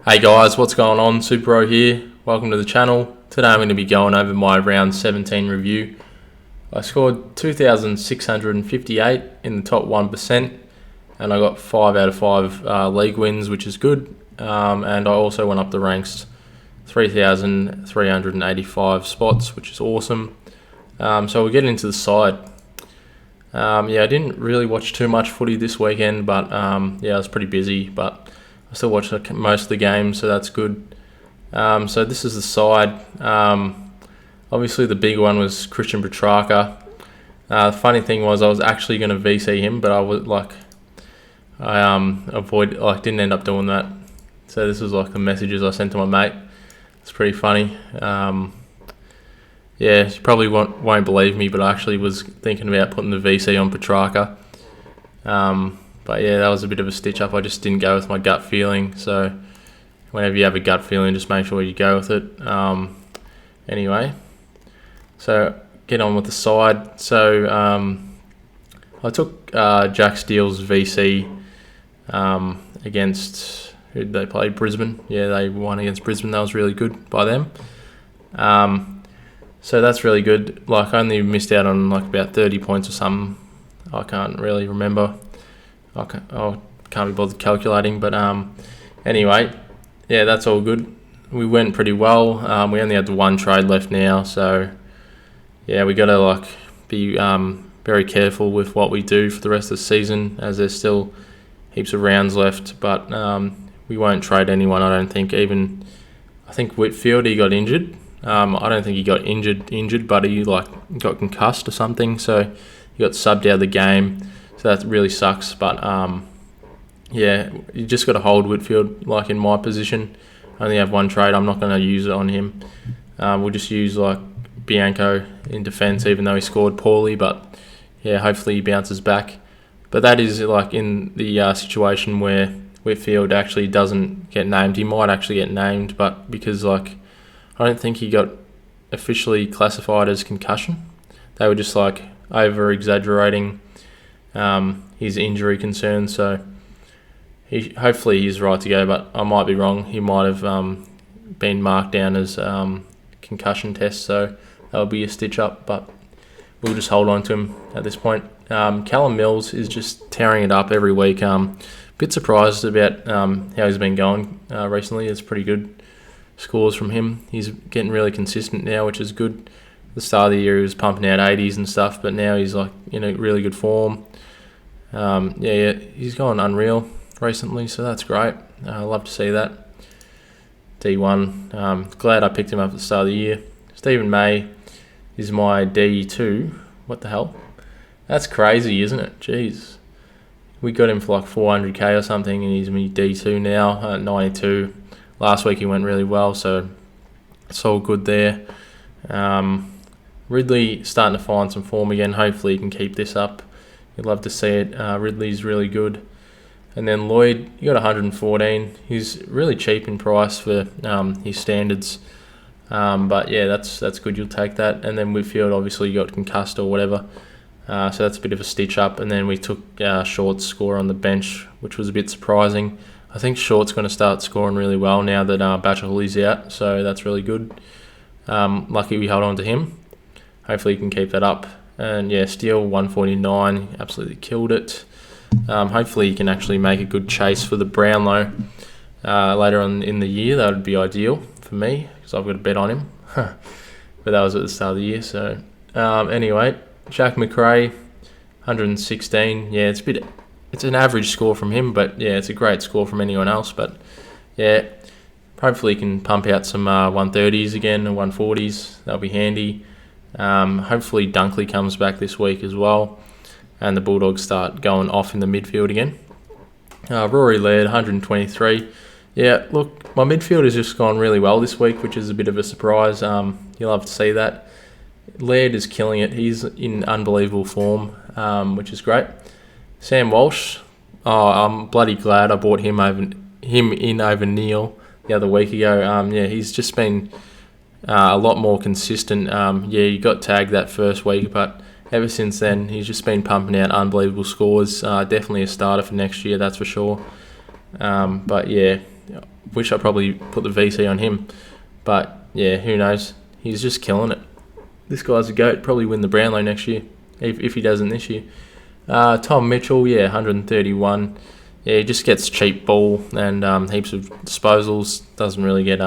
Hey guys, what's going on? Supercoach here. Welcome to the channel. Today I'm going to be going over my round 17 review. I scored 2,658 in the top 1%, and I got 5 out of 5 league wins, which is good. And I also went up the ranks 3,385 spots, which is awesome. So we'll get into the side. I didn't really watch too much footy this weekend, but I was pretty busy, but I still watched most of the games, so that's good. So this is the side. Obviously, the big one was Christian Petraka. The funny thing was, I was actually going to VC him, but didn't end up doing that. So this was like the messages I sent to my mate. It's pretty funny. You probably won't believe me, but I actually was thinking about putting the VC on Petraka. But yeah, that was a bit of a stitch up. I just didn't go with my gut feeling. So whenever you have a gut feeling, just make sure you go with it. Anyway, so get on with the side. So I took Jack Steele's VC against, who did they play? Brisbane. Yeah, they won against Brisbane. That was really good by them. So that's really good. Like, I only missed out on like about 30 points or something. I can't really remember. I can't be bothered calculating, but anyway, yeah, that's all good. We went pretty well. We only had the one trade left now, so yeah, we got to be very careful with what we do for the rest of the season, as there's still heaps of rounds left. But we won't trade anyone, I don't think. I think Whitfield, he got injured. I don't think he got injured, but he got concussed or something, so he got subbed out of the game. So that really sucks, but you just got to hold Whitfield. Like in my position, I only have one trade. I'm not going to use it on him. We'll just use Bianco in defence, even though he scored poorly. But yeah, hopefully he bounces back. But that is in the situation where Whitfield actually doesn't get named. He might actually get named, but because I don't think he got officially classified as concussion. They were just over exaggerating his injury concerns, so hopefully he's right to go, but I might be wrong. He might have been marked down as concussion test, so that'll be a stitch up, but we'll just hold on to him at this point. Callum Mills is just tearing it up every week. Bit surprised about how he's been going recently. It's pretty good scores from him. He's getting really consistent now, which is good. At the start of the year he was pumping out 80s and stuff, but now he's in a really good form. He's gone unreal recently, so that's great. I love to see that. D1, glad I picked him up at the start of the year. Stephen May is my D2. What the hell? That's crazy, isn't it? Jeez. We got him for 400k or something, and he's my D2 now at 92. Last week he went really well, so it's all good there. Ridley starting to find some form again. Hopefully he can keep this up. You'd love to see it. Ridley's really good. And then Lloyd, you got 114. He's really cheap in price for his standards. But yeah, that's good. You'll take that. And then Whitfield, obviously, you got concussed or whatever. So that's a bit of a stitch up. And then we took Short's score on the bench, which was a bit surprising. I think Short's going to start scoring really well now that Batchel's out. So that's really good. Lucky we held on to him. Hopefully he can keep that up. And yeah, Steele 149, absolutely killed it. Hopefully he can actually make a good chase for the Brownlow later on in the year. That would be ideal for me, because I've got a bet on him. But that was at the start of the year. So anyway, Jack McRae 116. Yeah, it's an average score from him, but yeah, it's a great score from anyone else. But yeah, hopefully he can pump out some 130s again and 140s. That'll be handy. Hopefully Dunkley comes back this week as well, and the Bulldogs start going off in the midfield again. Rory Laird 123. Yeah, look, my midfield has just gone really well this week, which is a bit of a surprise. You'll love to see that. Laird is killing it. He's in unbelievable form, which is great. Sam Walsh, I'm bloody glad I bought him in over Neil the other week ago. He's just been a lot more consistent. He got tagged that first week, but ever since then, he's just been pumping out unbelievable scores. Definitely a starter for next year, that's for sure. But yeah, wish I probably put the VC on him. But yeah, who knows? He's just killing it. This guy's a goat. Probably win the Brownlow next year, if he doesn't this year. Tom Mitchell, 131. Yeah, he just gets cheap ball and heaps of disposals. Doesn't really get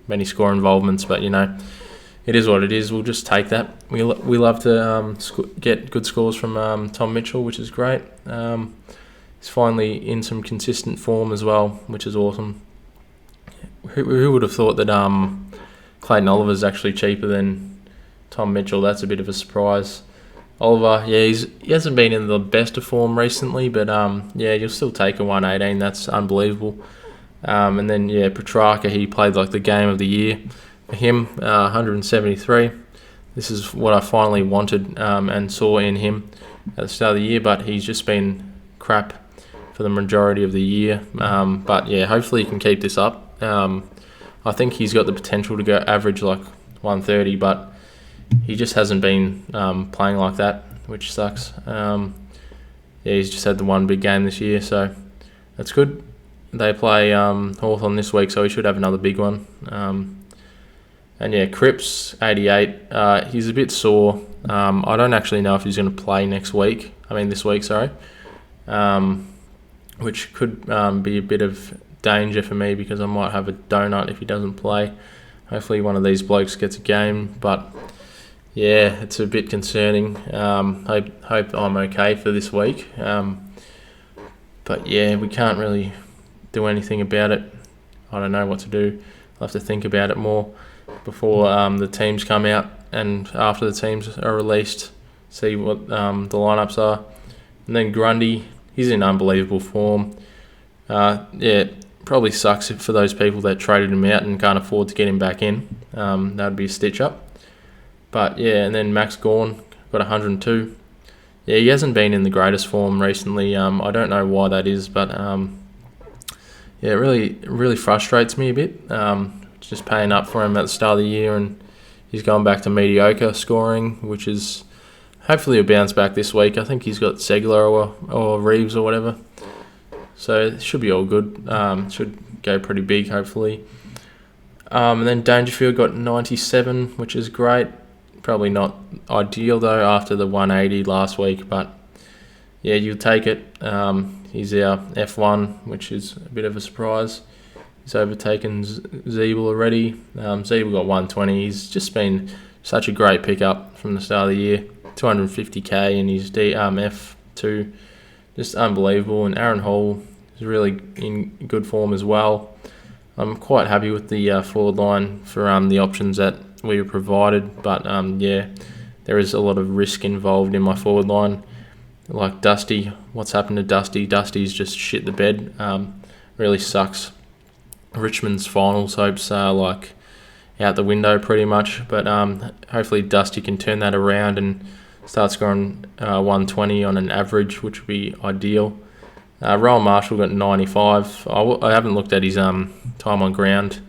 many score involvements, but it is what it is. We'll just take that. We love to get good scores from Tom Mitchell, which is great. He's finally in some consistent form as well, which is awesome. Who would have thought that Clayton Oliver is actually cheaper than Tom Mitchell? That's a bit of a surprise. Oliver, he hasn't been in the best of form recently, but you'll still take a 118. That's unbelievable. And then Petraka, he played like the game of the year for him, 173. This is what I finally wanted and saw in him at the start of the year, but he's just been crap for the majority of the year. But hopefully he can keep this up. I think he's got the potential to go average like 130, but he just hasn't been playing like that, which sucks. He's just had the one big game this year, so that's good. They play Hawthorn this week, so he should have another big one. Cripps, 88. He's a bit sore. I don't actually know if he's going to play this week, which could be a bit of danger for me because I might have a donut if he doesn't play. Hopefully one of these blokes gets a game, but it's a bit concerning. Hope I'm okay for this week. But we can't really do anything about it. I don't know what to do. I'll have to think about it more before the teams come out and after the teams are released, see what the lineups are. And then Grundy, he's in unbelievable form. Probably sucks for those people that traded him out and can't afford to get him back in. That'd be a stitch up. But and then Max Gawn got 102. He hasn't been in the greatest form recently. I don't know why that is, but it really frustrates me a bit. Just paying up for him at the start of the year, and he's going back to mediocre scoring, which is hopefully a bounce back this week. I think he's got Segler or Reeves or whatever. So it should be all good. Should go pretty big, hopefully. And then Dangerfield got 97, which is great. Probably not ideal, though, after the 180 last week. But, you'll take it. He's our F1, which is a bit of a surprise. He's overtaken Zeeble already. Zeeble got 120. He's just been such a great pickup from the start of the year. 250k in his F2. Just unbelievable. And Aaron Hall is really in good form as well. I'm quite happy with the forward line for the options that we were provided. But, there is a lot of risk involved in my forward line. Like Dusty, what's happened to Dusty? Dusty's just shit the bed. Really sucks. Richmond's finals hopes are out the window pretty much. But hopefully Dusty can turn that around and start scoring 120 on an average, which would be ideal. Rowan Marshall got 95. I haven't looked at his time on ground,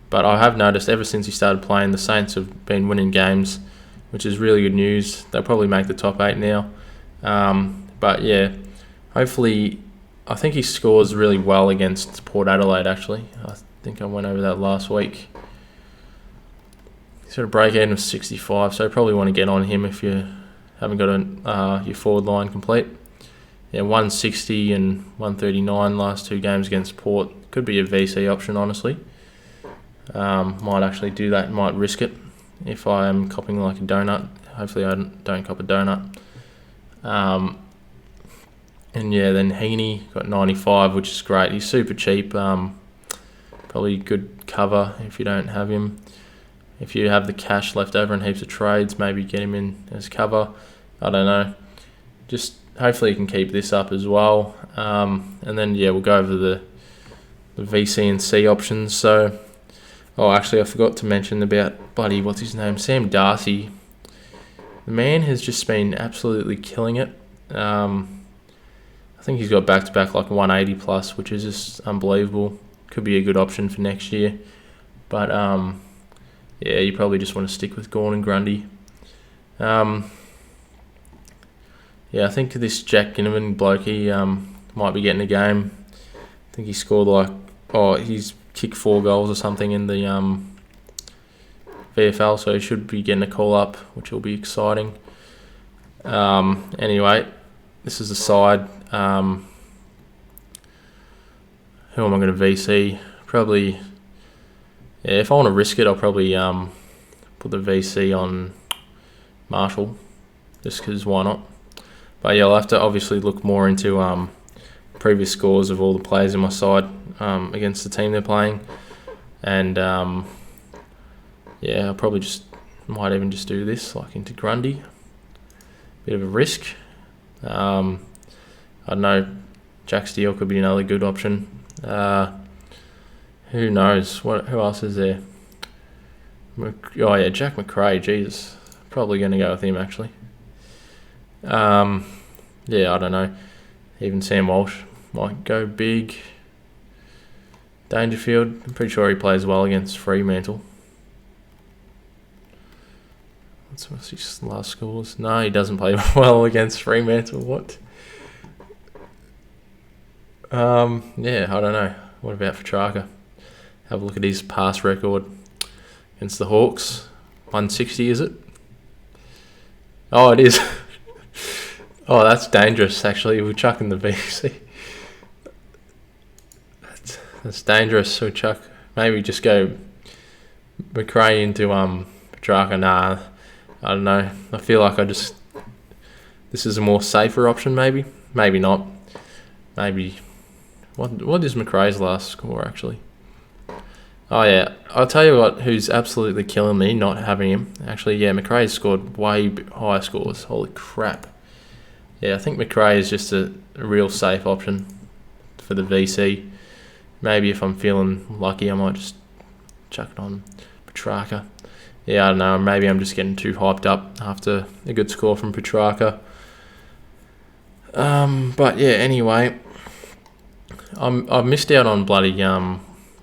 but I have noticed ever since he started playing, the Saints have been winning games, which is really good news. They'll probably make the top 8 now. Hopefully, I think he scores really well against Port Adelaide, actually. I think I went over that last week. He's got a break-even of 65, so you probably want to get on him if you haven't got your forward line complete. 160 and 139 last 2 games against Port. Could be a VC option, honestly. Might actually do that, might risk it if I am copping like a donut. Hopefully I don't cop a donut. Then Heaney got 95, which is great. He's super cheap. Probably good cover if you don't have him. If you have the cash left over and heaps of trades, maybe get him in as cover. I don't know. Just hopefully you can keep this up as well. We'll go over the VC and C options. So, I forgot to mention about Sam Darcy. The man has just been absolutely killing it. I think he's got back-to-back 180 plus, which is just unbelievable. Could be a good option for next year. But, you probably just want to stick with Gawn and Grundy. I think this Jack Ginnivan bloke, he might be getting a game. I think he scored he's kick 4 goals or something in the VFL, so he should be getting a call up, which will be exciting. Anyway, this is the side. Who am I going to VC? Probably, yeah, if I want to risk it, I'll probably put the VC on Marshall, just because why not? But yeah, I'll have to obviously look more into previous scores of all the players in my side against the team they're playing, and yeah, I probably might even just do this like into Grundy. Bit of a risk. I don't know. Jack Steele could be another good option. Who knows? Who else is there? Oh yeah, Jack McRae. Jesus, probably going to go with him actually. Yeah, I don't know. Even Sam Walsh might go big. Dangerfield, I'm pretty sure he plays well against Fremantle. What's his last scores? No, he doesn't play well against Fremantle. What? Yeah, I don't know. What about Petraka? Have a look at his pass record against the Hawks. 160, is it? Oh, it is. Oh, that's dangerous, actually. We're chucking the VC. That's dangerous. So maybe just go McRae into Petraka. Nah, I don't know. I feel like this is a more safer option, maybe. Maybe not. Maybe. What is McRae's last score, actually? Oh, yeah. I'll tell you what, who's absolutely killing me not having him. Actually, yeah, McRae's scored way higher scores. Holy crap. Yeah, I think McRae is just a real safe option for the VC. Maybe if I'm feeling lucky, I might just chuck it on Petraka. Yeah, I don't know. Maybe I'm just getting too hyped up after a good score from Petraka. But yeah, anyway, I've missed out on bloody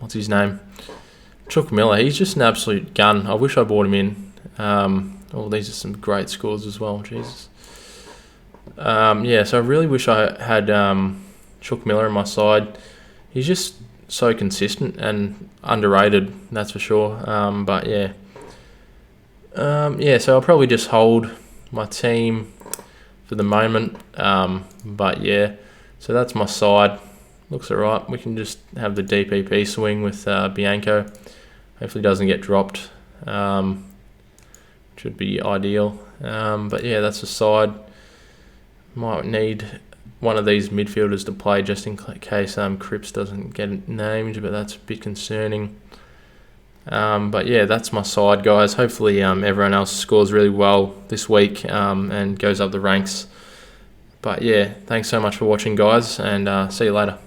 what's his name? Chook Miller. He's just an absolute gun. I wish I bought him in. These are some great scores as well. Jesus. Yeah, so I really wish I had Chook Miller on my side. He's just so consistent and underrated, that's for sure. But yeah. Yeah, so I'll probably just hold my team for the moment. But yeah, so that's my side. Looks alright. We can just have the DPP swing with Bianco. Hopefully doesn't get dropped. Should be ideal. But yeah, that's the side. Might need one of these midfielders to play just in case Cripps doesn't get named, but that's a bit concerning. But yeah, that's my side, guys. Hopefully everyone else scores really well this week and goes up the ranks. But yeah, thanks so much for watching, guys, and see you later.